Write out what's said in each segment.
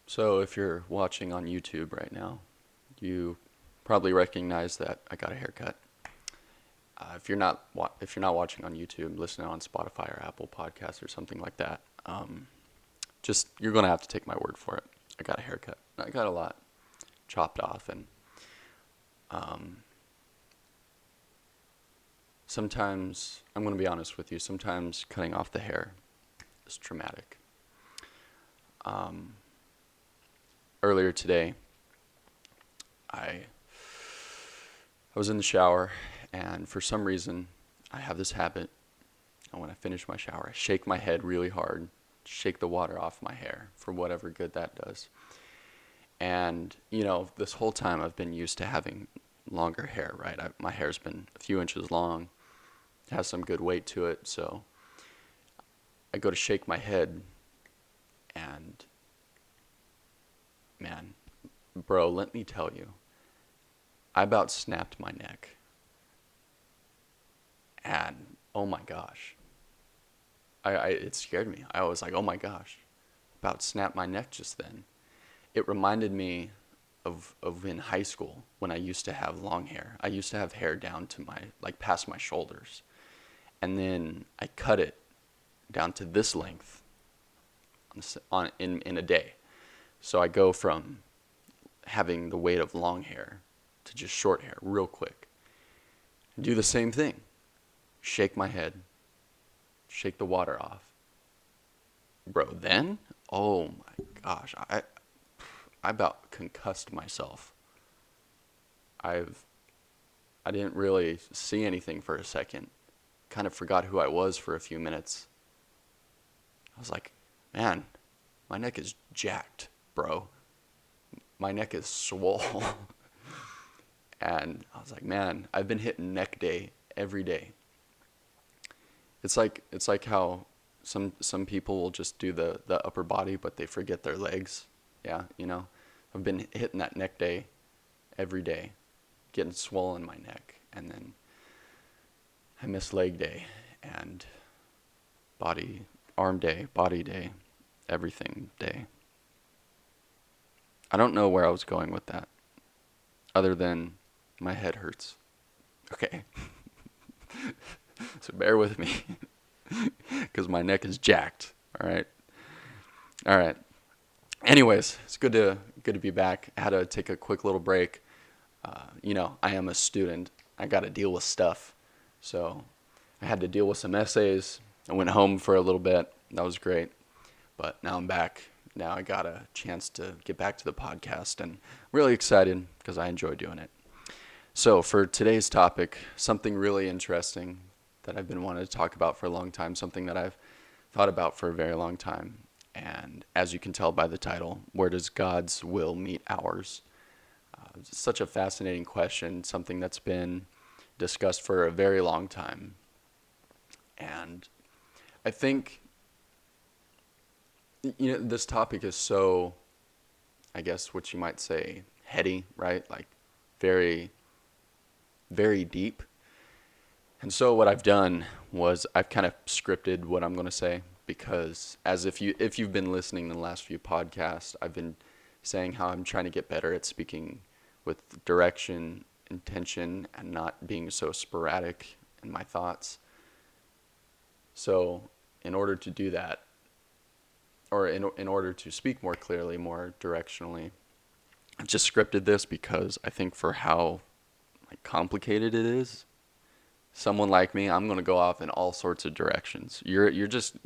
So if you're watching on YouTube right now, you probably recognize that I got a haircut. If you're not watching on YouTube, listening on Spotify or Apple Podcasts or something like that, just you're gonna have to take my word for it. I got a haircut. I got a lot chopped off, and um, sometimes I'm gonna be honest with you. Sometimes cutting off the hair is traumatic. Um, Earlier today, I I was in the shower, and for some reason, I have this habit. And when I finish my shower, I shake my head really hard, shake the water off my hair for whatever good that does. And, this whole time I've been used to having longer hair, right? My hair's been a few inches long, has some good weight to it. So I go to shake my head, and man, bro, let me tell you, I about snapped my neck. And oh my gosh, it scared me. I was like, oh my gosh, about snapped my neck just then. It reminded me of in high school when I used to have long hair. I used to have hair down to like past my shoulders. And then I cut it down to this length in a day. So I go from having the weight of long hair to just short hair real quick. Do the same thing. Shake my head, shake the water off. Bro, then, oh my gosh, I about concussed myself. I've I didn't really see anything for a second. Kind of forgot who I was for a few minutes. I was like, man, my neck is jacked, bro. My neck is swole. And I was like, man, I've been hitting neck day every day. It's like how some people will just do the upper body, but they forget their legs. Yeah, I've been hitting that neck day every day, getting swollen my neck, and then I miss leg day and body arm day, body day, everything day. I don't know where I was going with that, other than my head hurts. Okay, so bear with me, because my neck is jacked. All right, all right. Anyways, it's good to be back. I had to take a quick little break. I am a student. I got to deal with stuff, so I had to deal with some essays. I went home for a little bit. That was great, but now I'm back. Now I got a chance to get back to the podcast, and I'm really excited because I enjoy doing it. So for today's topic, something really interesting that I've been wanting to talk about for a long time, something that I've thought about for a very long time. And as you can tell by the title, where does God's will meet ours? It's such a fascinating question, something that's been discussed for a very long time. And I think, this topic is so, I guess what you might say, heady, right? Like very, very deep. And so what I've done was I've kind of scripted what I'm going to say, because as if you've been listening in the last few podcasts, I've been saying how I'm trying to get better at speaking with direction, intention, and not being so sporadic in my thoughts. So in order to do that, or in order to speak more clearly, more directionally, I've just scripted this because I think for how complicated it is, someone like me, I'm gonna go off in all sorts of directions. You just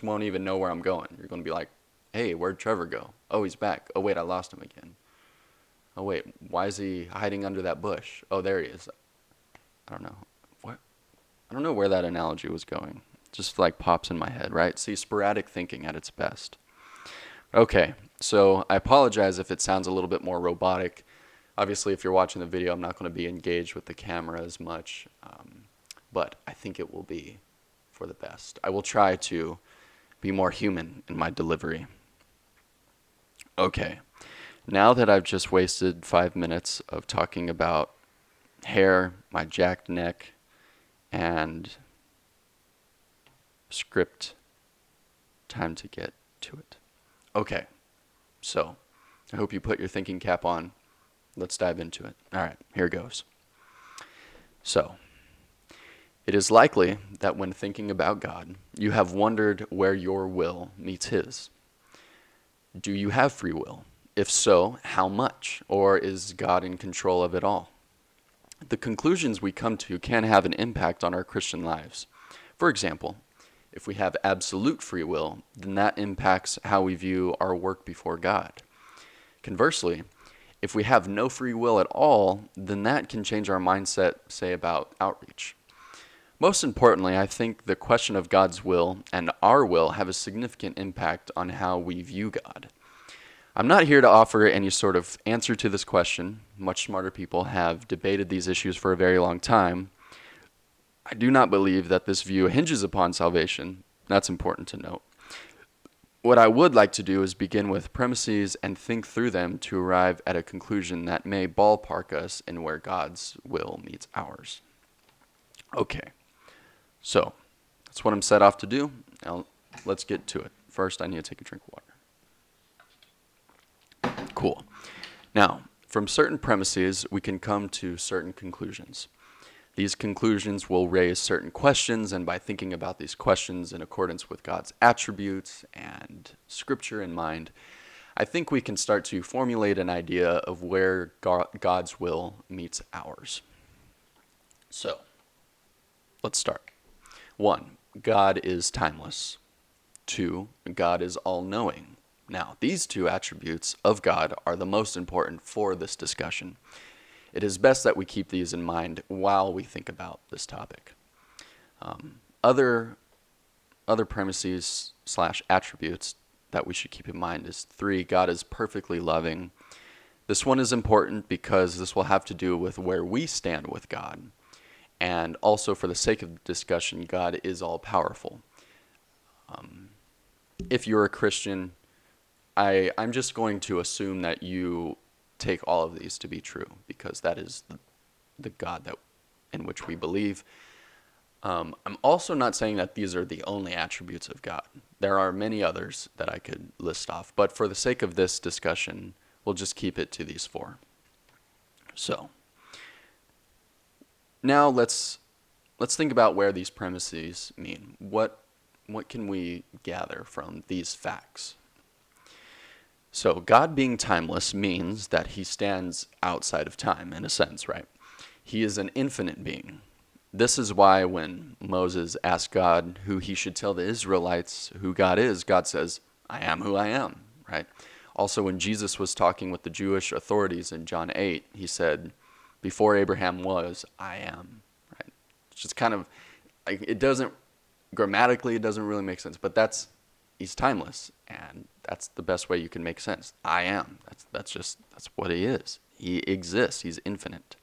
won't even know where I'm going. You're gonna be like, hey, where'd Trevor go? Oh, he's back. Oh wait, I lost him again. Oh wait, why is he hiding under that bush? Oh, there he is. I don't know. What? I don't know where that analogy was going. Just like pops in my head, right? See, sporadic thinking at its best. Okay, so I apologize if it sounds a little bit more robotic. Obviously, if you're watching the video, I'm not going to be engaged with the camera as much, but I think it will be for the best. I will try to be more human in my delivery. Okay, now that I've just wasted 5 minutes of talking about hair, my jacked neck, and script, time to get to it. Okay, So I hope you put your thinking cap on. Let's dive into it. All right, here goes. So, it is likely that when thinking about God, you have wondered where your will meets his. Do you have free will? If so, how much? Or is God in control of it all? The conclusions we come to can have an impact on our Christian lives. For example, if we have absolute free will, then that impacts how we view our work before God. Conversely, if we have no free will at all, then that can change our mindset, say, about outreach. Most importantly, I think the question of God's will and our will have a significant impact on how we view God. I'm not here to offer any sort of answer to this question. Much smarter people have debated these issues for a very long time. I do not believe that this view hinges upon salvation. That's important to note. What I would like to do is begin with premises and think through them to arrive at a conclusion that may ballpark us in where God's will meets ours. Okay, so that's what I'm set off to do. Now, let's get to it. First, I need to take a drink of water. Cool. Now, from certain premises, we can come to certain conclusions. These conclusions will raise certain questions, and by thinking about these questions in accordance with God's attributes and Scripture in mind, I think we can start to formulate an idea of where God's will meets ours. So, let's start. 1, God is timeless. 2, God is all-knowing. Now, these two attributes of God are the most important for this discussion. It is best that we keep these in mind while we think about this topic. Other premises / attributes that we should keep in mind is 3, God is perfectly loving. This one is important because this will have to do with where we stand with God. And also, for the sake of the discussion, God is all-powerful. If you're a Christian, I'm just going to assume that you take all of these to be true, because that is the God in which we believe. I'm also not saying that these are the only attributes of God. There are many others that I could list off, but for the sake of this discussion, we'll just keep it to these 4. So, now let's think about where these premises mean. What can we gather from these facts? So, God being timeless means that he stands outside of time, in a sense, right? He is an infinite being. This is why when Moses asked God who he should tell the Israelites who God is, God says, I am who I am, right? Also, when Jesus was talking with the Jewish authorities in John 8, he said, before Abraham was, I am, right? It's just kind of, like, grammatically, it doesn't really make sense, but he's timeless, and that's the best way you can make sense. I am. That's what he is. He exists. He's infinite.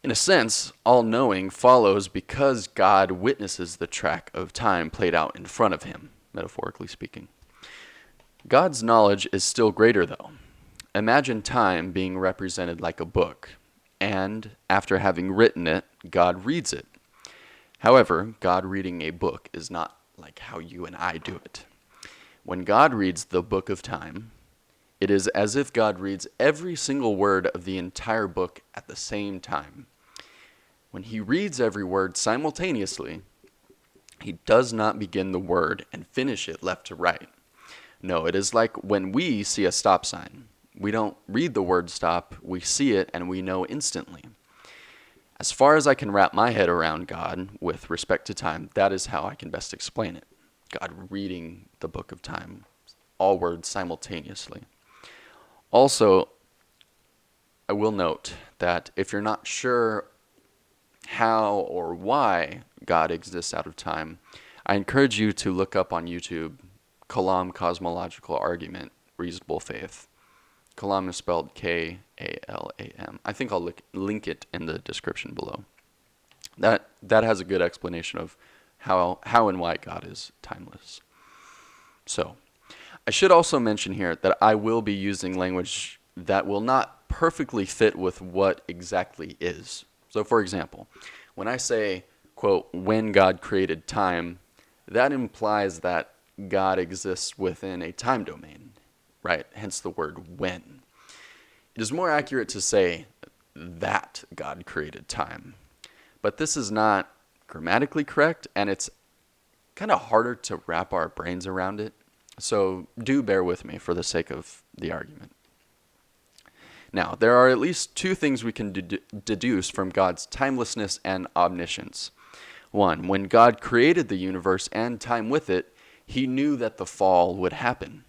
In a sense, all-knowing follows because God witnesses the track of time played out in front of him, metaphorically speaking. God's knowledge is still greater, though. Imagine time being represented like a book, and after having written it, God reads it. However, God reading a book is not like how you and I do it. When God reads the book of time, it is as if God reads every single word of the entire book at the same time. When he reads every word simultaneously, he does not begin the word and finish it left to right. No, it is like when we see a stop sign. We don't read the word stop, we see it and we know instantly. As far as I can wrap my head around God with respect to time, that is how I can best explain it. God reading the book of time, all words simultaneously. Also, I will note that if you're not sure how or why God exists out of time, I encourage you to look up on YouTube Kalam Cosmological Argument, Reasonable Faith. Kalam is spelled K-A-L-A-M. I think I'll link it in the description below. That has a good explanation of how and why God is timeless. So, I should also mention here that I will be using language that will not perfectly fit with what exactly is. So, for example, when I say, quote, when God created time, that implies that God exists within a time domain. right? Hence the word when. It is more accurate to say that God created time. But this is not grammatically correct, and it's kind of harder to wrap our brains around it. So do bear with me for the sake of the argument. Now, there are at least two things we can deduce from God's timelessness and omniscience. One, when God created the universe and time with it, he knew that the fall would happen.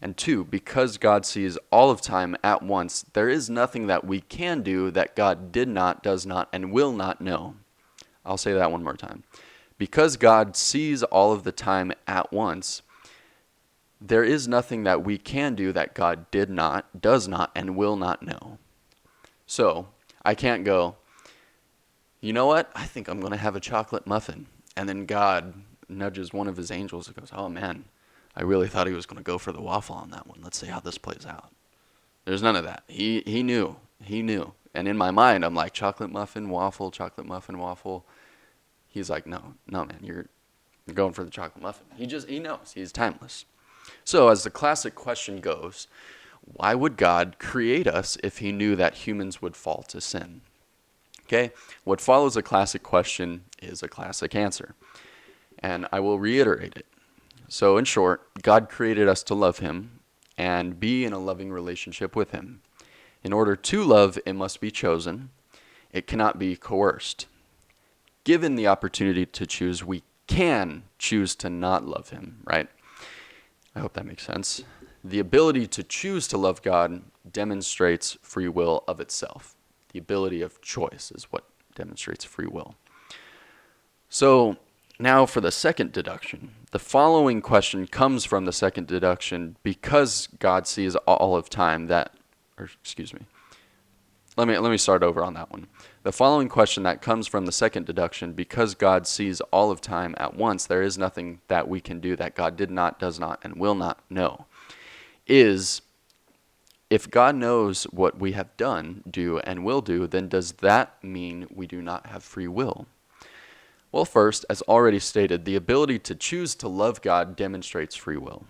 And two, because God sees all of time at once, there is nothing that we can do that God did not, does not, and will not know. I'll say that one more time. Because God sees all of the time at once, there is nothing that we can do that God did not, does not, and will not know. So, I can't go, you know what? I think I'm going to have a chocolate muffin. And then God nudges one of his angels and goes, oh man, I really thought he was going to go for the waffle on that one. Let's see how this plays out. There's none of that. He knew. He knew. And in my mind, I'm like, chocolate muffin, waffle, chocolate muffin, waffle. He's like, no, man, you're going for the chocolate muffin. He knows. He's timeless. So as the classic question goes, why would God create us if he knew that humans would fall to sin? Okay, what follows a classic question is a classic answer. And I will reiterate it. So in short, God created us to love him and be in a loving relationship with him. In order to love, it must be chosen. It cannot be coerced. Given the opportunity to choose, we can choose to not love him, right? I hope that makes sense. The ability to choose to love God demonstrates free will of itself. The ability of choice is what demonstrates free will. So now for the second deduction. The following question comes from the second deduction because God sees all of time that, let me start over on that one. The following question that comes from the second deduction, because God sees all of time at once, there is nothing that we can do that God did not, does not, and will not know, is if God knows what we have done, do, and will do, then does that mean we do not have free will? Well, first, as already stated, the ability to choose to love God demonstrates free will.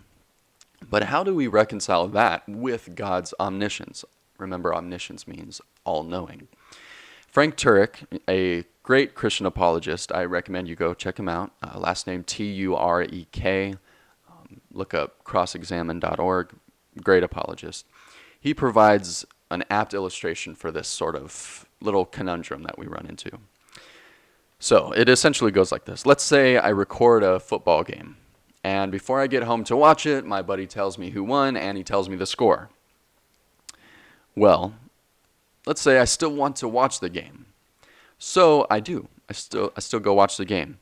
But how do we reconcile that with God's omniscience? Remember, omniscience means all-knowing. Frank Turek, a great Christian apologist, I recommend you go check him out. Last name Turek. Look up crossexamine.org. Great apologist. He provides an apt illustration for this sort of little conundrum that we run into. So it essentially goes like this. Let's say I record a football game, and before I get home to watch it, my buddy tells me who won, and he tells me the score. Well, let's say I still want to watch the game. So I do. I still go watch the game.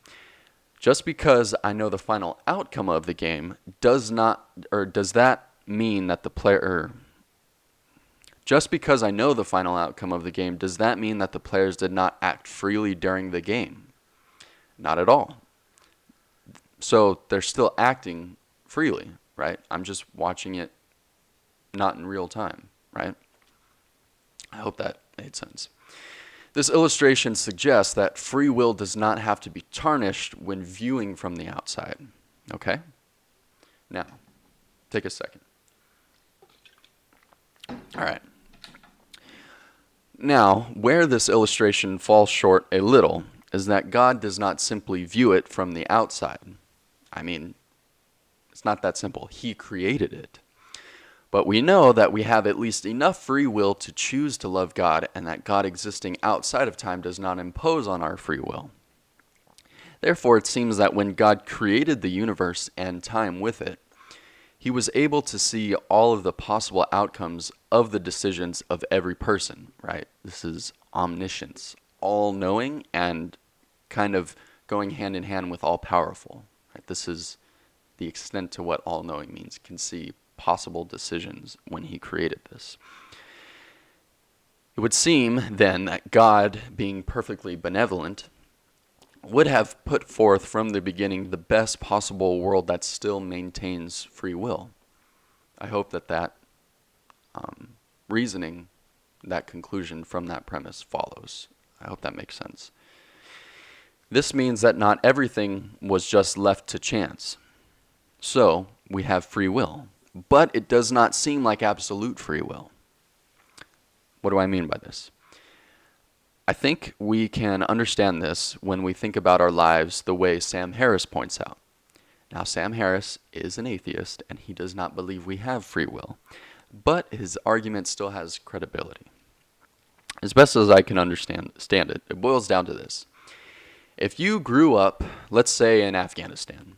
Just because I know the final outcome of the game does that mean that the player did not act freely during the game? Not at all. So they're still acting freely, right? I'm just watching it not in real time, right? I hope that made sense. This illustration suggests that free will does not have to be tarnished when viewing from the outside. Okay? Now, take a second. All right. Now, where this illustration falls short a little is that God does not simply view it from the outside. I mean, it's not that simple. He created it. But we know that we have at least enough free will to choose to love God, and that God existing outside of time does not impose on our free will. Therefore, it seems that when God created the universe and time with it, he was able to see all of the possible outcomes of the decisions of every person, right? This is omniscience, all-knowing and kind of going hand in hand with all-powerful. Right? This is the extent to what all-knowing means, can see possible decisions when he created this. It would seem then that God, being perfectly benevolent, would have put forth from the beginning the best possible world that still maintains free will. I hope that reasoning, that conclusion from that premise follows. I hope that makes sense. This means that not everything was just left to chance. So, we have free will, but it does not seem like absolute free will. What do I mean by this? I think we can understand this when we think about our lives the way Sam Harris points out. Now, Sam Harris is an atheist, and he does not believe we have free will, but his argument still has credibility. As best as I can understand it, it boils down to this. If you grew up, let's say in Afghanistan,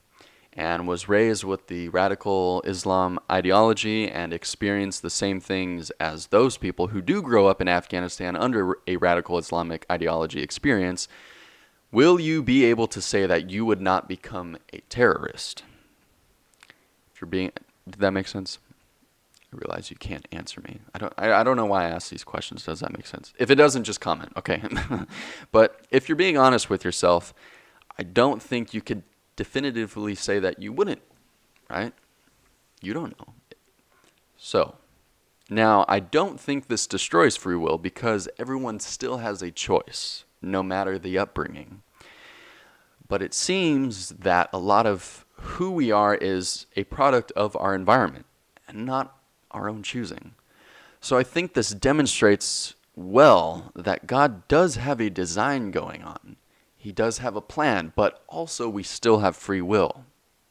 and was raised with the radical Islam ideology and experienced the same things as those people who do grow up in Afghanistan under a radical Islamic ideology experience, will you be able to say that you would not become a terrorist? Did that make sense? I realize you can't answer me. I don't know why I ask these questions. Does that make sense? If it doesn't, just comment, okay? But if you're being honest with yourself, I don't think you could definitively say that you wouldn't, right? You don't know. So, now I don't think this destroys free will because everyone still has a choice, no matter the upbringing. But it seems that a lot of who we are is a product of our environment and not our own choosing. So I think this demonstrates well that God does have a design going on. He does have a plan, but also we still have free will.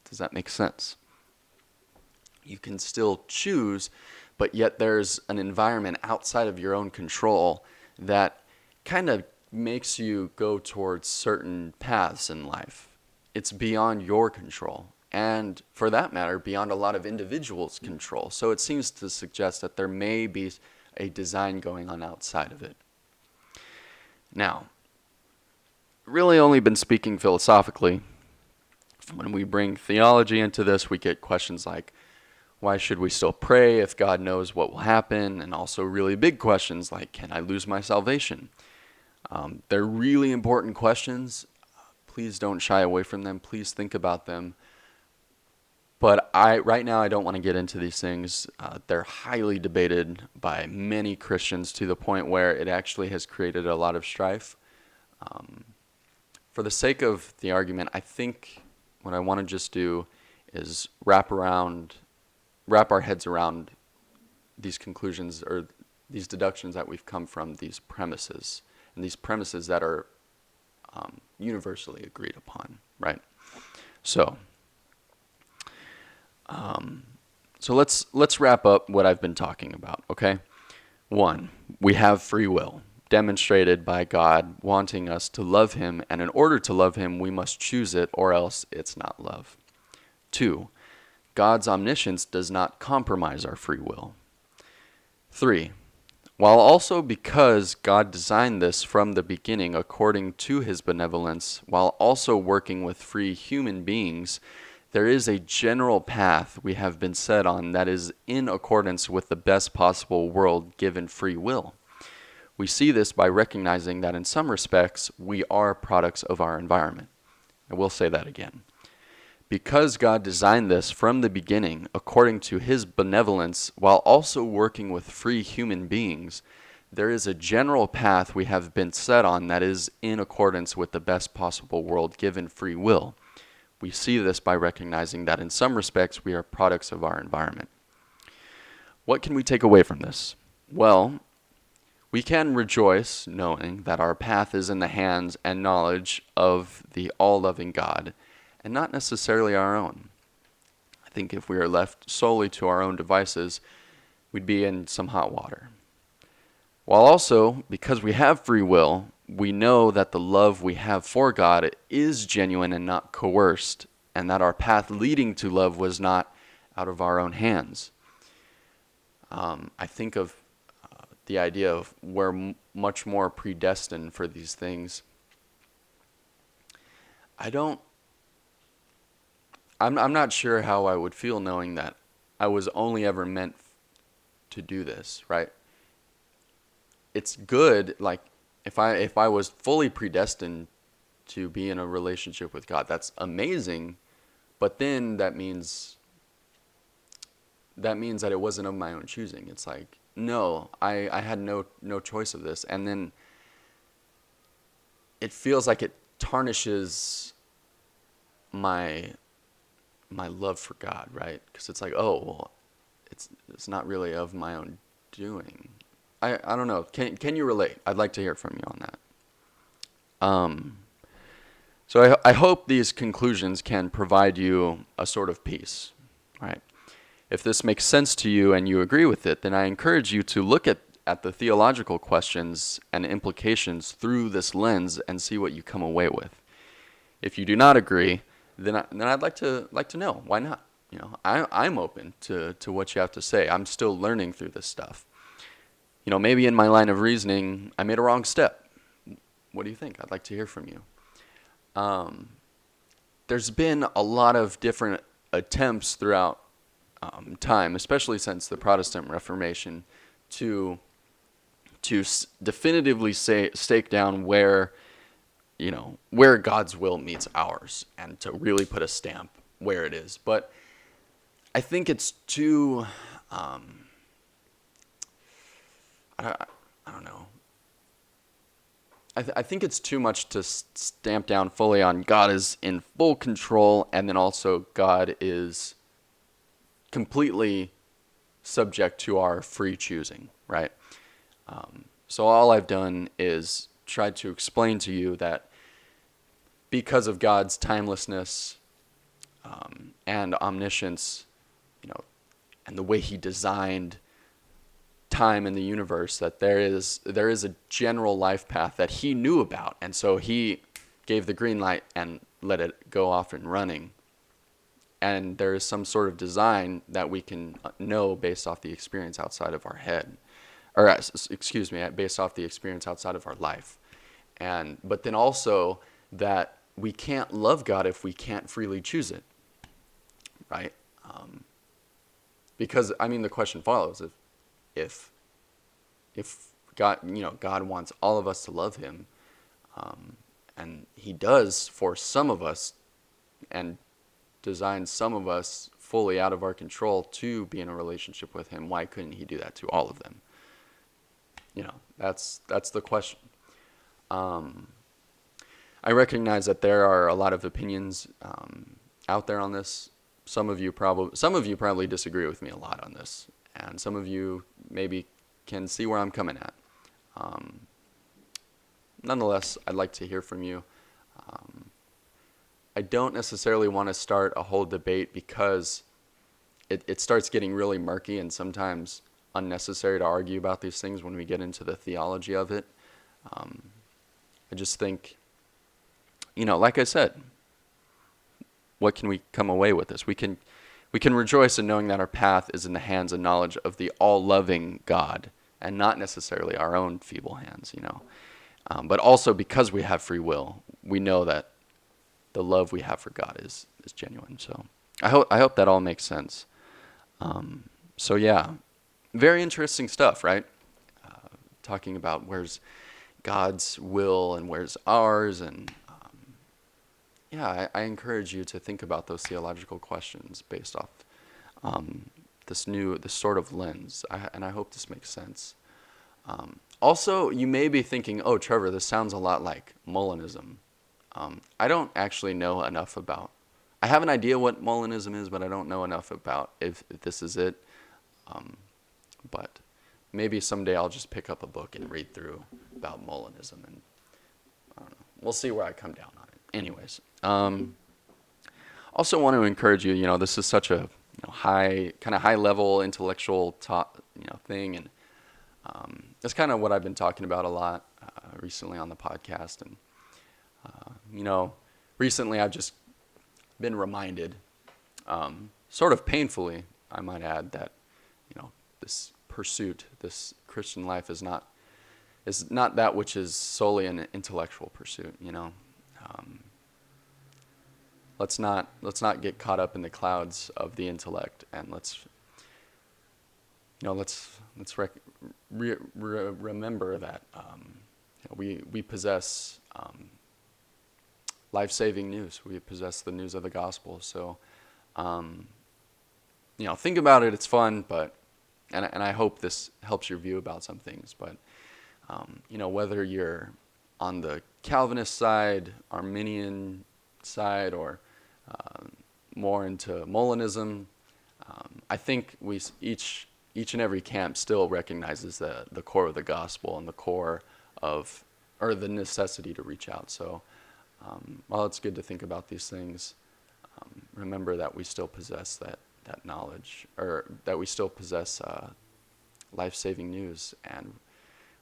Does that make sense? You can still choose, but yet there's an environment outside of your own control that kind of makes you go towards certain paths in life. It's beyond your control. And for that matter, beyond a lot of individuals' control. So it seems to suggest that there may be a design going on outside of it. Now, really only been speaking philosophically. When we bring theology into this, we get questions like, why should we still pray if God knows what will happen? And also really big questions like, can I lose my salvation? They're really important questions. Please don't shy away from them. Please think about them. But right now I don't want to get into these things. They're highly debated by many Christians to the point where it actually has created a lot of strife. For the sake of the argument, I think what I want to just do is wrap our heads around these conclusions or these deductions that we've come from these premises, and these premises that are universally agreed upon, right? So let's wrap up what I've been talking about, okay? 1, we have free will, demonstrated by God wanting us to love him, and in order to love him, we must choose it, or else it's not love. 2, God's omniscience does not compromise our free will. 3, while also because God designed this from the beginning according to his benevolence, while also working with free human beings, there is a general path we have been set on that is in accordance with the best possible world given free will. We see this by recognizing that in some respects, we are products of our environment. I will say that again. Because God designed this from the beginning according to his benevolence, while also working with free human beings, there is a general path we have been set on that is in accordance with the best possible world given free will. We see this by recognizing that in some respects we are products of our environment. What can we take away from this? Well, we can rejoice knowing that our path is in the hands and knowledge of the all-loving God, and not necessarily our own. I think if we are left solely to our own devices, we'd be in some hot water. While also, because we have free will, we know that the love we have for God is genuine and not coerced, and that our path leading to love was not out of our own hands. I think of the idea of we're much more predestined for these things. I'm not sure how I would feel knowing that I was only ever meant to do this, right? It's good, like, if I was fully predestined to be in a relationship with God, that's amazing, but then that means that it wasn't of my own choosing. It's like, no, I had no choice of this. And then it feels like it tarnishes my love for God, right? Because it's like, oh, well, is not really of my own doing. I don't know. Can you relate? I'd like to hear from you on that. So I hope these conclusions can provide you a sort of peace, right? If this makes sense to you and you agree with it, then I encourage you to look at the theological questions and implications through this lens and see what you come away with. If you do not agree, then I'd like to know. Why not? I'm open to what you have to say. I'm still learning through this stuff. Maybe in my line of reasoning, I made a wrong step. What do you think? I'd like to hear from you. There's been a lot of different attempts throughout time, especially since the Protestant Reformation, to definitively stake down where God's will meets ours, and to really put a stamp where it is. But I think it's too, I don't know. I think it's too much to stamp down fully on God is in full control, and then also God is completely subject to our free choosing, right? So all I've done is tried to explain to you that because of God's timelessness and omniscience, and the way He designed time in the universe, that there is a general life path that He knew about, and so He gave the green light and let it go off and running. And there is some sort of design that we can know based off the experience outside of our head, or based off the experience outside of our life. But then also that we can't love God if we can't freely choose it, right? Because the question follows: if God, God wants all of us to love Him, and He does for some of us, and designed some of us fully out of our control to be in a relationship with Him, why couldn't He do that to all of them? That's the question. I recognize that there are a lot of opinions out there on this. Some of you probably disagree with me a lot on this, and some of you maybe can see where I'm coming at. Nonetheless, I'd like to hear from you. I don't necessarily want to start a whole debate, because it starts getting really murky and sometimes unnecessary to argue about these things when we get into the theology of it. I just think, like I said, what can we come away with this? We can rejoice in knowing that our path is in the hands and knowledge of the all-loving God, and not necessarily our own feeble hands, But also, because we have free will, we know that the love we have for God is genuine. So I hope that all makes sense. So yeah, very interesting stuff, right? Talking about where's God's will and where's ours, and I encourage you to think about those theological questions based off this sort of lens. And I hope this makes sense. Also, you may be thinking, oh, Trevor, this sounds a lot like Molinism. I don't actually know enough about. I have an idea what Molinism is, but I don't know enough about if this is it. But maybe someday I'll just pick up a book and read through about Molinism, and I don't know. We'll see where I come down on it. Anyways, also want to encourage you. This is such a high level intellectual thing, and that's kind of what I've been talking about a lot recently on the podcast. And recently I've just been reminded, sort of painfully, I might add, that this pursuit, this Christian life, is not that which is solely an intellectual pursuit. Let's not get caught up in the clouds of the intellect, and let's remember that we possess life-saving news. We possess the news of the gospel. So, think about it. It's fun, but and I hope this helps your view about some things. But whether you're on the Calvinist side, Arminian side, or more into Molinism, I think we each each and every camp still recognizes the core of the gospel and the core of, or the necessity to reach out. So while it's good to think about these things, remember that we still possess that knowledge, or that we still possess life-saving news, and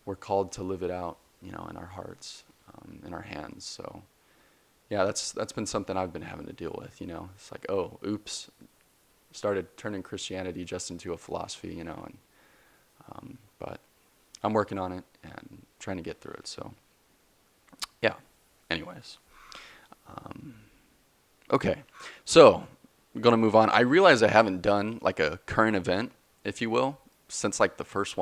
we're called to live it out, in our hearts, in our hands. So yeah, that's been something I've been having to deal with. It's like, oh, oops, started turning Christianity just into a philosophy, but I'm working on it and trying to get through it. So yeah, anyways. Okay, so I'm going to move on. I realize I haven't done like a current event, if you will, since the first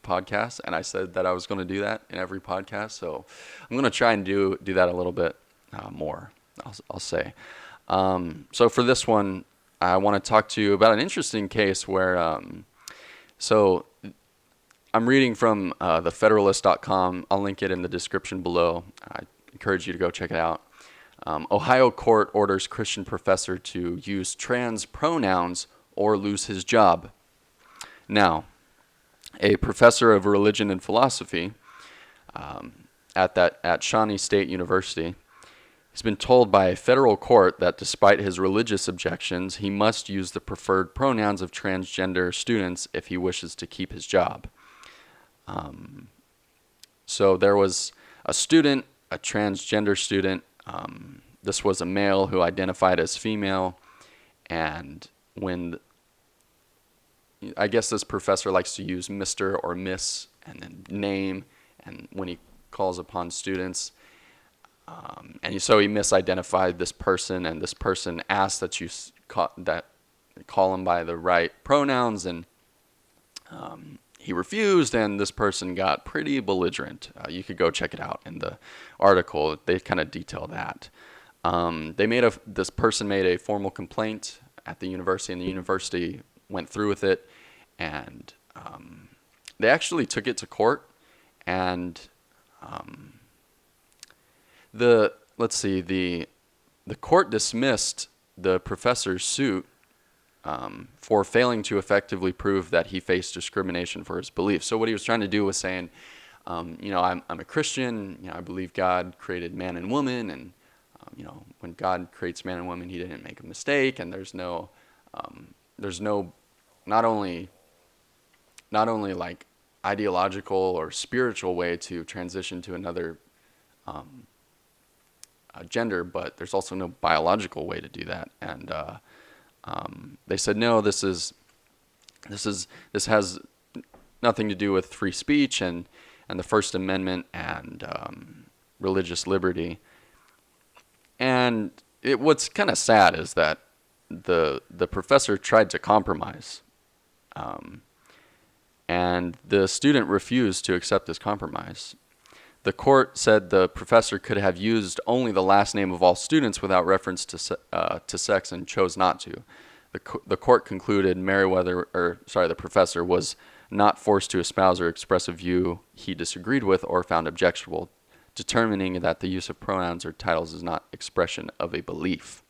podcast, and I said that I was going to do that in every podcast. So I'm going to try and do that a little bit more, I'll say. So for this one, I want to talk to you about an interesting case where, so I'm reading from thefederalist.com. I'll link it in the description below. I encourage you to go check it out. Ohio court orders Christian professor to use trans pronouns or lose his job. Now, a professor of religion and philosophy at Shawnee State University has been told by a federal court that despite his religious objections, he must use the preferred pronouns of transgender students if he wishes to keep his job. So there was a student, a transgender student. This was a male who identified as female, and I guess this professor likes to use Mr. or Miss and then name, and when he calls upon students, and so he misidentified this person, and this person asked that you call him by the right pronouns, and he refused, and this person got pretty belligerent. You could go check it out in the article. They kind of detail that. This person made a formal complaint at the university, and the university went through with it, and they actually took it to court, and the court dismissed the professor's suit for failing to effectively prove that he faced discrimination for his beliefs. So what he was trying to do was saying, I'm a Christian. I believe God created man and woman, and when God creates man and woman, He didn't make a mistake, and there's no not only like ideological or spiritual way to transition to another gender, but there's also no biological way to do that. And they said, no, this has nothing to do with free speech and the First Amendment and religious liberty. And what's kind of sad is that the professor tried to compromise, and the student refused to accept this compromise. The court said the professor could have used only the last name of all students without reference to sex, and chose not to. The court concluded the professor was not forced to espouse or express a view he disagreed with or found objectionable, determining that the use of pronouns or titles is not expression of a belief.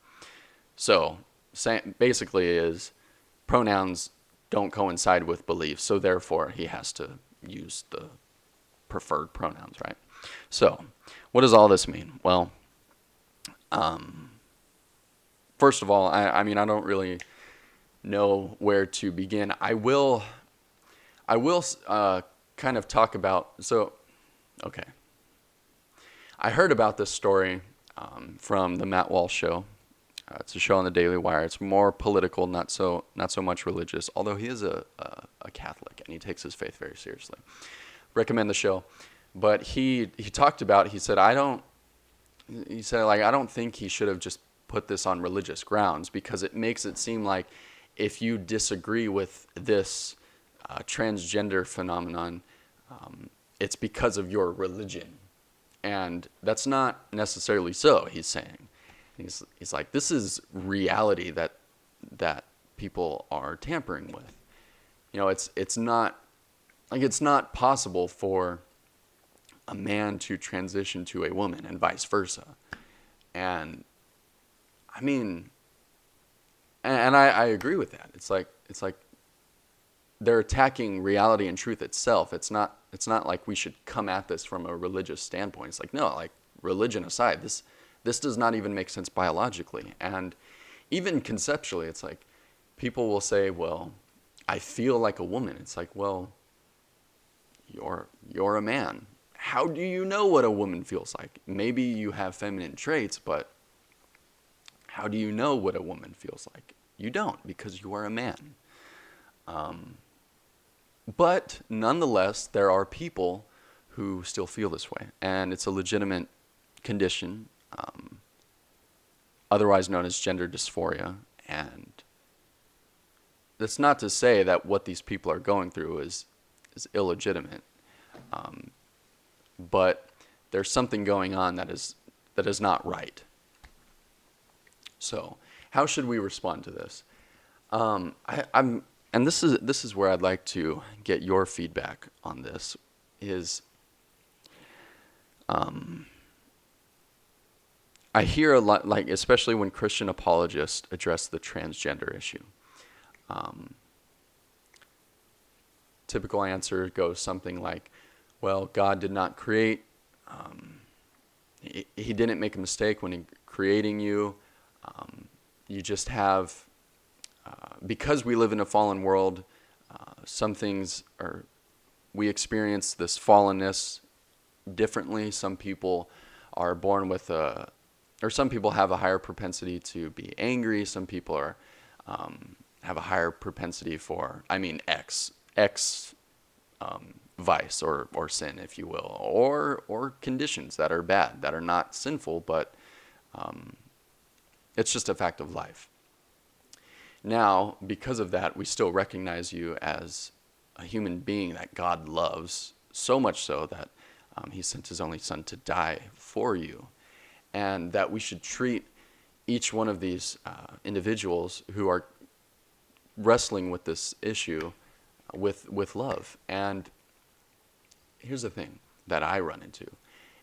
So basically is pronouns don't coincide with beliefs, so therefore he has to use the preferred pronouns, right? So what does all this mean? Well, first of all, I mean, I don't really know where to begin. I will kind of talk about, okay. I heard about this story from the Matt Walsh show. It's a show on the Daily Wire. It's more political, not so much religious, although he is a Catholic and he takes his faith very seriously. Recommend the show. But he talked about, he said, I don't think he should have just put this on religious grounds, because it makes it seem like if you disagree with this transgender phenomenon, it's because of your religion. And that's not necessarily so, he's saying. He's like, this is reality that people are tampering with. It's not possible for a man to transition to a woman and vice versa. And I mean, and I agree with that. It's like they're attacking reality and truth itself. It's not like we should come at this from a religious standpoint. It's like, no, like, religion aside, this does not even make sense biologically. And even conceptually, it's like people will say, well, I feel like a woman. It's like, well, you're a man. How do you know what a woman feels like? Maybe you have feminine traits, but how do you know what a woman feels like? You don't, because you are a man. But nonetheless, there are people who still feel this way, and it's a legitimate condition, otherwise known as gender dysphoria. And that's not to say that what these people are going through is illegitimate, but there's something going on that is not right. So, how should we respond to this? And this is where I'd like to get your feedback on this. Is I hear a lot, like, especially when Christian apologists address the transgender issue. Typical answer goes something like, well, God did not create, he didn't make a mistake when creating you. You just have, because we live in a fallen world, some things we experience this fallenness differently. Some people are born with or some people have a higher propensity to be angry. Some people have a higher propensity for, X vice or sin, if you will, or conditions that are bad, that are not sinful, but it's just a fact of life. Now, because of that, we still recognize you as a human being that God loves, so much so that he sent his only son to die for you, and that we should treat each one of these individuals who are wrestling with this issue with love. And here's the thing that I run into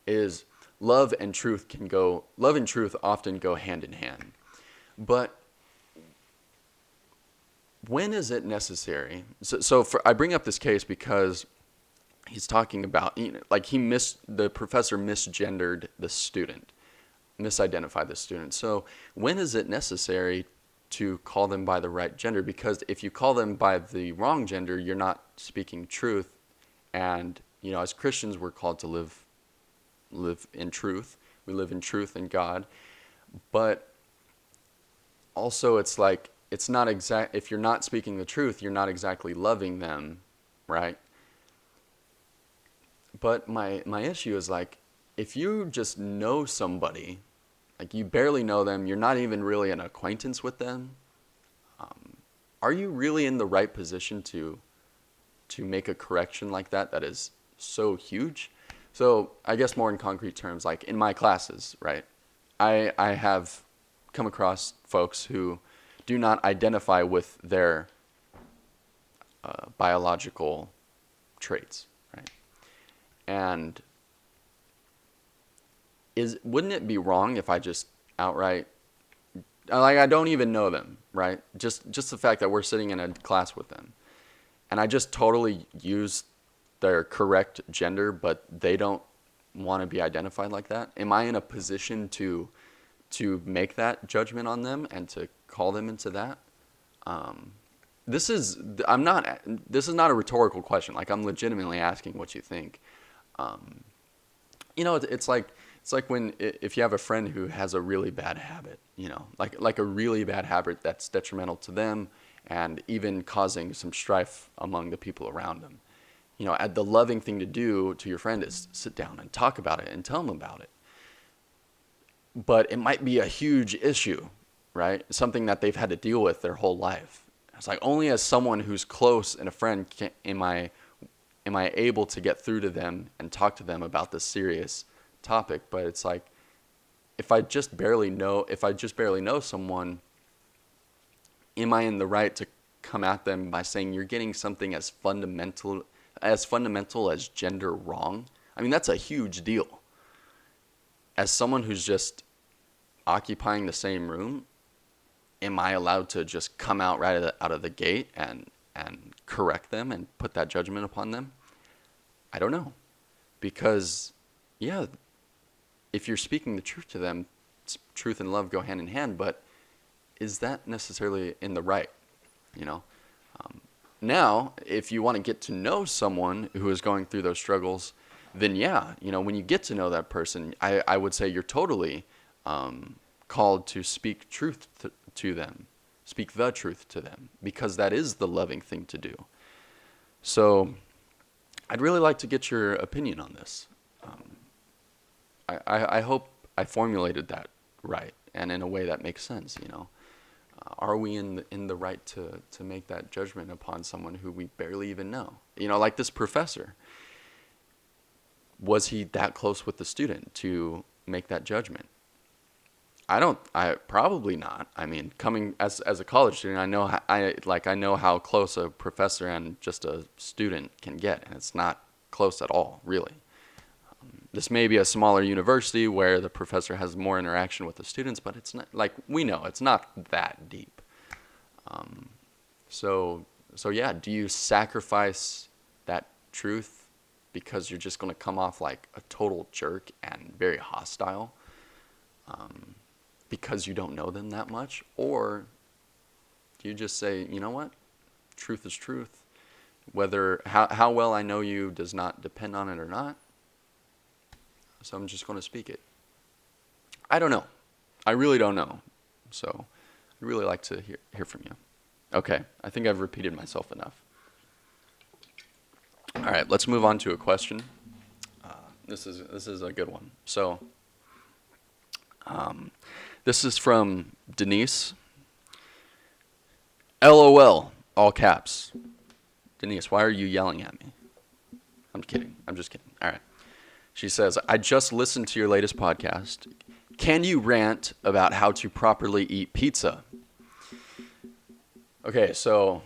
is love and truth often go hand in hand. But when is it necessary? I bring up this case because he's talking about, like, the professor misgendered the student, misidentified the student. So when is it necessary to call them by the right gender? Because if you call them by the wrong gender, you're not speaking truth. And, as Christians, we're called to live in truth. We live in truth in God. But also, it's like, it's not exact. If you're not speaking the truth, you're not exactly loving them, right? But my issue is, like, if you just know somebody, like, you barely know them, you're not even really an acquaintance with them, are you really in the right position to make a correction like that is so huge? So I guess more in concrete terms, like in my classes, right? I have come across folks who do not identify with their biological traits, right? And wouldn't it be wrong if I just outright, like, I don't even know them, right? Just the fact that we're sitting in a class with them, and I just totally use their correct gender, but they don't want to be identified like that? Am I in a position to make that judgment on them and to call them into that? This is not a rhetorical question. Like, I'm legitimately asking what you think. It's like when, if you have a friend who has a really bad habit, like a really bad habit that's detrimental to them and even causing some strife among the people around them. The loving thing to do to your friend is sit down and talk about it and tell them about it. But it might be a huge issue, right? Something that they've had to deal with their whole life. It's like, only as someone who's close and a friend am I able to get through to them and talk to them about this serious topic. But it's like, if I just barely know someone, am I in the right to come at them by saying you're getting something as fundamental as gender wrong? That's a huge deal. As someone who's just occupying the same room, am I allowed to just come out right out of the gate and and correct them and put that judgment upon them? I don't know. Because, yeah, if you're speaking the truth to them, truth and love go hand in hand, but is that necessarily in the right? You know? Now, if you want to get to know someone who is going through those struggles, then yeah, when you get to know that person, I would say you're totally called to speak truth to them, speak the truth to them, because that is the loving thing to do. So I'd really like to get your opinion on this. I hope I formulated that right and in a way that makes sense, Are we in the right to make that judgment upon someone who we barely even know? Like this professor. Was he that close with the student to make that judgment? I probably not. I mean, coming as a college student, I know how close a professor and just a student can get, and it's not close at all, really. This may be a smaller university where the professor has more interaction with the students, but it's not, like, we know it's not that deep. So yeah, do you sacrifice that truth because you're just going to come off like a total jerk and very hostile because you don't know them that much? Or do you just say, you know what, truth is truth. Whether how well I know you does not depend on it or not, so I'm just going to speak it. I don't know. I really don't know. So I'd really like to hear from you. Okay, I think I've repeated myself enough. All right, let's move on to a question. This is a good one. So this is from Denise. LOL, all caps. Denise, why are you yelling at me? I'm kidding. I'm just kidding. All right. She says, I just listened to your latest podcast. Can you rant about how to properly eat pizza? Okay, so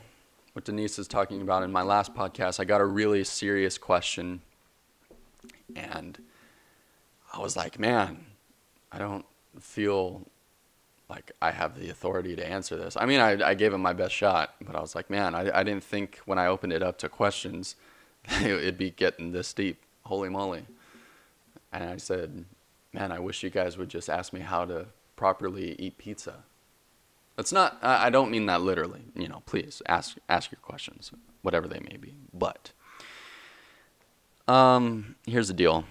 what Denise is talking about, in my last podcast, I got a really serious question. And I was like, man, I don't feel like I have the authority to answer this. I mean, I gave it my best shot, but I was like, man, I didn't think when I opened it up to questions, it'd be getting this deep. Holy moly. And I said, man, I wish you guys would just ask me how to properly eat pizza. That's not, I don't mean that literally. Please ask your questions, whatever they may be. But here's the deal.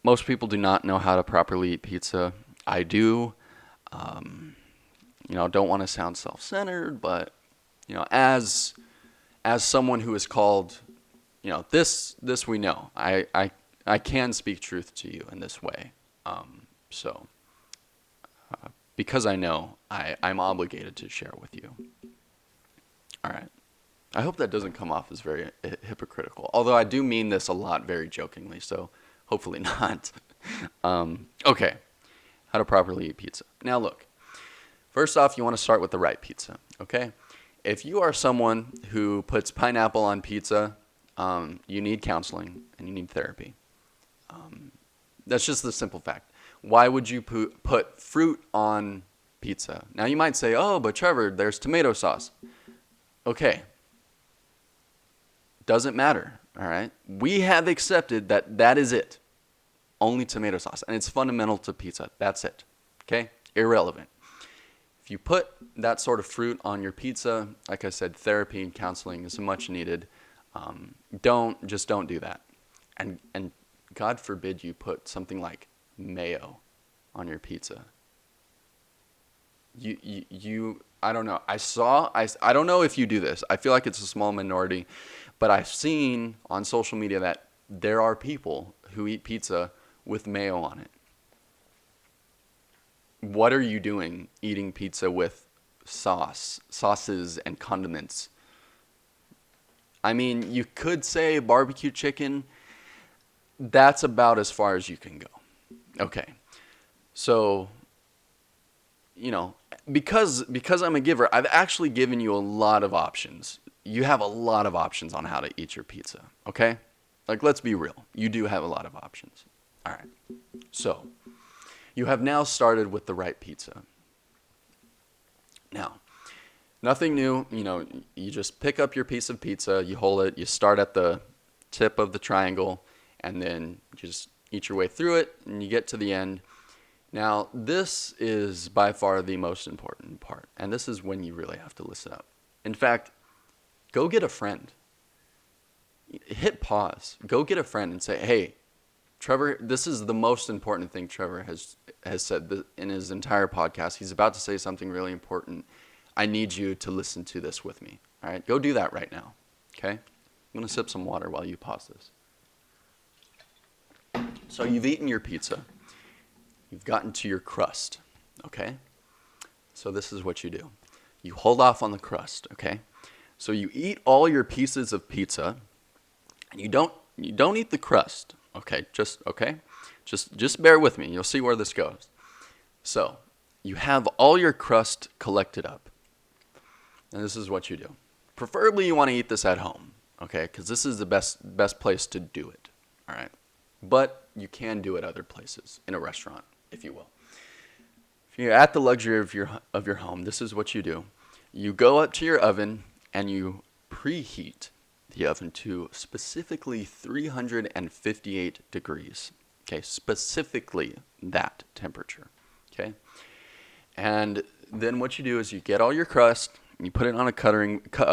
Most people do not know how to properly eat pizza. I do. Don't want to sound self-centered, but, as someone who is called, this we know. I can speak truth to you in this way. Because I know, I'm obligated to share with you. All right. I hope that doesn't come off as very hypocritical, although I do mean this a lot very jokingly, so hopefully not. Okay. How to properly eat pizza. Now look, first off, you want to start with the right pizza, okay? If you are someone who puts pineapple on pizza, you need counseling and you need therapy. That's just the simple fact. Why would you put fruit on pizza? Now you might say, oh, but Trevor, there's tomato sauce. Okay. Doesn't matter, all right? We have accepted that is it. Only tomato sauce. And it's fundamental to pizza. That's it. Okay? Irrelevant. If you put that sort of fruit on your pizza, like I said, therapy and counseling is much needed. Don't do that. And God forbid you put something like mayo on your pizza. I don't know. I don't know if you do this. I feel like it's a small minority, but I've seen on social media that there are people who eat pizza with mayo on it. What are you doing eating pizza with sauces and condiments? I mean, you could say barbecue chicken. That's about as far as you can go. Okay. So, because I'm a giver, I've actually given you a lot of options. You have a lot of options on how to eat your pizza, okay? Like, let's be real. You do have a lot of options. All right. So, you have now started with the right pizza. Now, Nothing new. You just pick up your piece of pizza, you hold it, you start at the tip of the triangle, and then you just eat your way through it, and you get to the end. Now, this is by far the most important part, and this is when you really have to listen up. In fact, go get a friend. Hit pause. Go get a friend and say, hey, Trevor, this is the most important thing Trevor has said in his entire podcast. He's about to say something really important. I need you to listen to this with me. All right, go do that right now. Okay? I'm going to sip some water while you pause this. So you've eaten your pizza. You've gotten to your crust. Okay? So this is what you do. You hold off on the crust. Okay? So you eat all your pieces of pizza, and you don't eat the crust. Okay? Just bear with me. You'll see where this goes. So you have all your crust collected up. And this is what you do. Preferably you want to eat this at home, okay? Because this is the best place to do it, all right? But you can do it other places, in a restaurant, if you will. If you're at the luxury of your home, this is what you do. You go up to your oven and you preheat the oven to specifically 358 degrees, okay? Specifically that temperature, okay? And then what you do is you get all your crust, you put it on a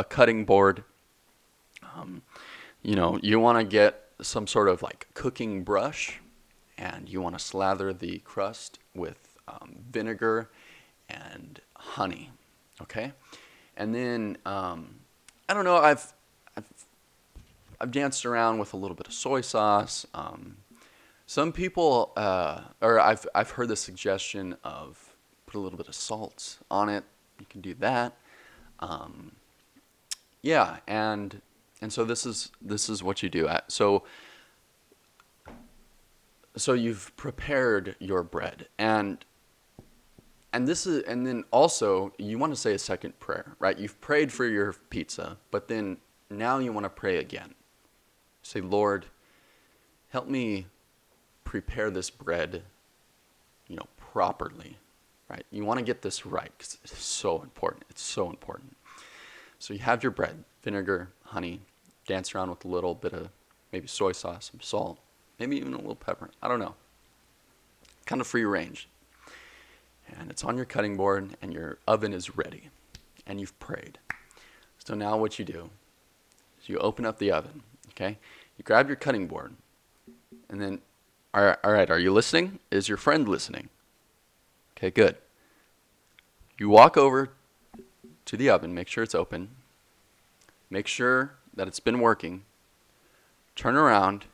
cutting board. You want to get some sort of like cooking brush, and you want to slather the crust with vinegar and honey. Okay, and then I don't know. I've danced around with a little bit of soy sauce. Some people, or I've heard the suggestion of put a little bit of salt on it. You can do that. And so this is what you do. So you've prepared your bread, and then also you want to say a second prayer, right? You've prayed for your pizza, but then now you want to pray again. Say, Lord, help me prepare this bread, properly, right? You want to get this right because it's so important. It's so important. So you have your bread, vinegar, honey, dance around with a little bit of maybe soy sauce, some salt, maybe even a little pepper. I don't know. Kind of free range. And it's on your cutting board, and your oven is ready, and you've prayed. So now what you do is you open up the oven, okay? You grab your cutting board, and then, all right, are you listening? Is your friend listening? Okay, good. You walk over to the oven, make sure it's open, make sure that it's been working, turn around,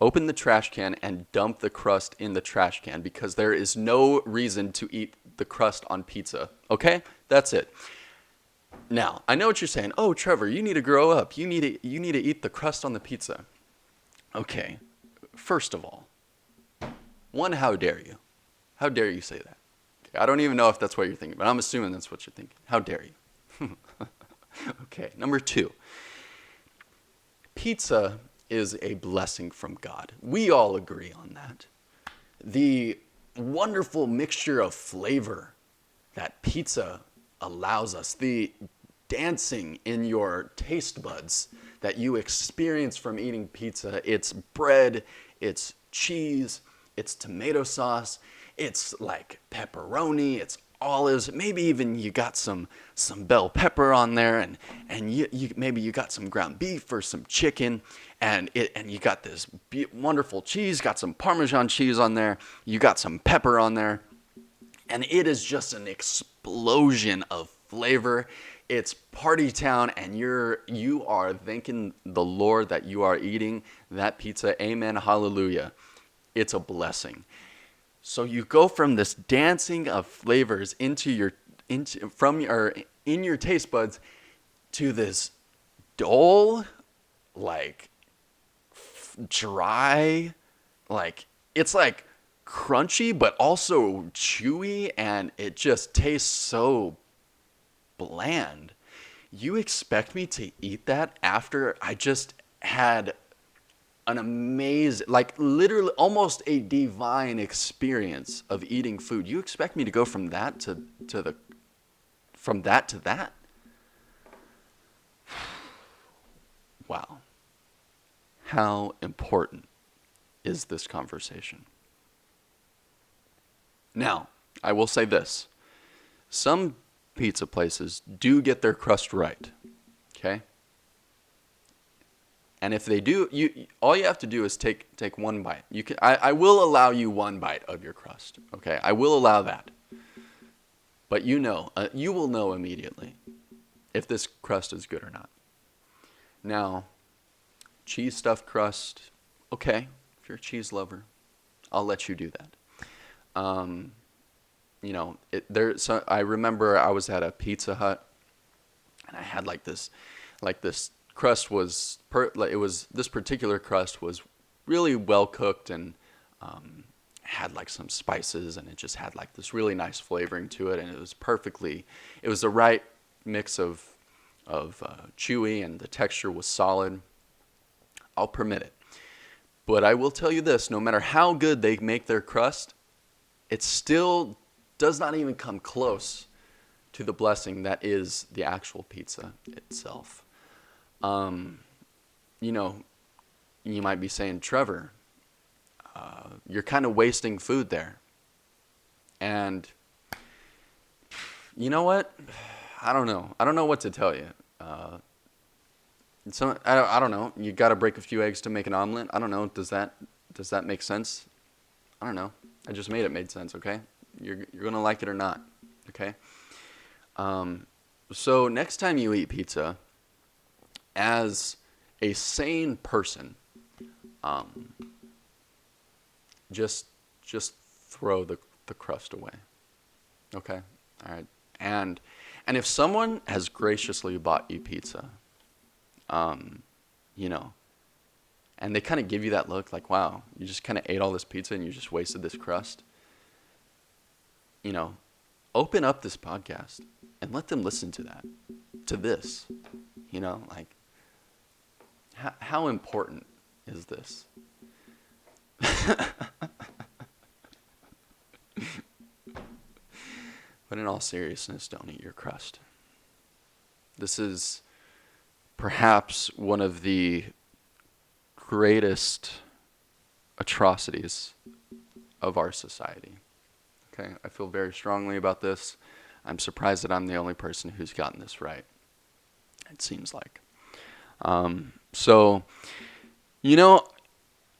open the trash can, and dump the crust in the trash can, because there is no reason to eat the crust on pizza. Okay? That's it. Now, I know what you're saying. Oh, Trevor, you need to grow up. You need to eat the crust on the pizza. Okay. First of all, one, how dare you? How dare you say that? Okay, I don't even know if that's what you're thinking, but I'm assuming that's what you're thinking. How dare you? Okay. Number two, pizza is a blessing from God. We all agree on that. The wonderful mixture of flavor that pizza allows us, the dancing in your taste buds that you experience from eating pizza. It's bread, it's cheese, it's tomato sauce, it's like pepperoni, it's olives, maybe even you got some bell pepper on there, and you maybe you got some ground beef or some chicken, and you got this wonderful cheese, got some Parmesan cheese on there, you got some pepper on there, and it is just an explosion of flavor. It's party town, and you are thanking the Lord that you are eating that pizza. Amen, hallelujah. It's a blessing. So you go from this dancing of flavors in your taste buds to this dull, like dry, like it's like crunchy but also chewy, and it just tastes so bland. You expect me to eat that after I just had an amazing, like literally almost a divine experience of eating food? You expect me to go from that to the from that to that? Wow. How important is this conversation? Now, I will say this. Some pizza places do get their crust right. Okay? And if they do, all you have to do is take one bite. I will allow you one bite of your crust. Okay? I will allow that. But you will know immediately if this crust is good or not. Now, cheese stuffed crust, okay, if you're a cheese lover, I'll let you do that. I remember I was at a Pizza Hut, and I had this crust this particular crust was really well cooked and had some spices, and it just had this really nice flavoring to it, and it was the right mix of chewy, and the texture was solid. I'll permit it. But I will tell you this, no matter how good they make their crust, it still does not even come close to the blessing that is the actual pizza itself. You might be saying, Trevor, you're kind of wasting food there. And you know what? I don't know. I don't know what to tell you. I don't know. You got to break a few eggs to make an omelet. I don't know. Does that make sense? I don't know. I just made it made sense. Okay. You're gonna like it or not. Okay. So next time you eat pizza, as a sane person, just throw the crust away. Okay. All right. And if someone has graciously bought you pizza, and they kind of give you that look like, wow, you just kind of ate all this pizza and you just wasted this crust. Open up this podcast and let them listen to this. How important is this? But in all seriousness, don't eat your crust. This is perhaps one of the greatest atrocities of our society. Okay, I feel very strongly about this. I'm surprised that I'm the only person who's gotten this right. It seems like.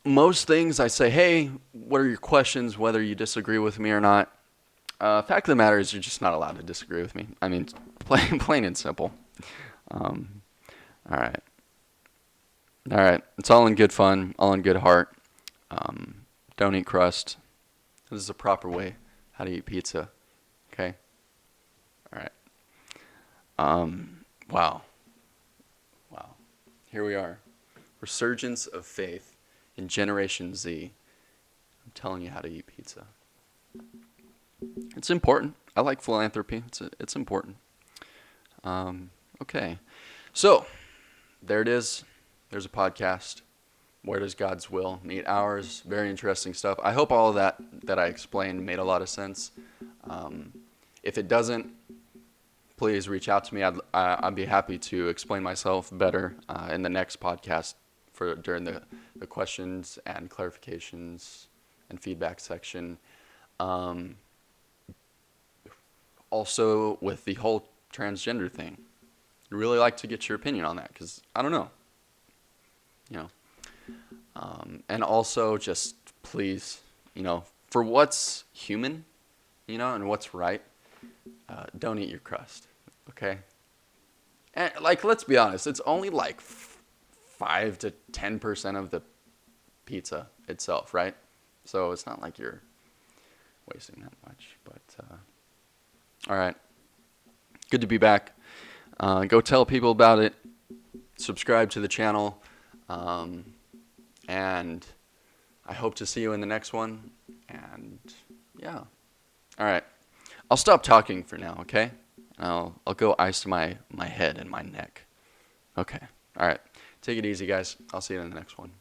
Most things I say, hey, what are your questions, whether you disagree with me or not? Fact of the matter is you're just not allowed to disagree with me. I mean, plain and simple. All right. It's all in good fun, all in good heart. Don't eat crust. This is the proper way how to eat pizza. Okay? All right. Wow. Here we are. Resurgence of faith in Generation Z. I'm telling you how to eat pizza. It's important. I like philanthropy. It's important. Okay. So, there it is. There's a podcast. Where does God's will meet ours? Very interesting stuff. I hope all of that I explained made a lot of sense. If it doesn't, please reach out to me. I'd be happy to explain myself better in the next podcast during the questions and clarifications and feedback section. Also, with the whole transgender thing, I'd really like to get your opinion on that because I don't know. And also just please, for what's human, and what's right, don't eat your crust, okay? And let's be honest, it's only 5 to 10% of the pizza itself, right? So it's not like you're wasting that much, but all right. Good to be back. Go tell people about it. Subscribe to the channel. And I hope to see you in the next one. And yeah. All right. I'll stop talking for now, okay? I'll go ice my head and my neck. Okay. All right. Take it easy, guys. I'll see you in the next one.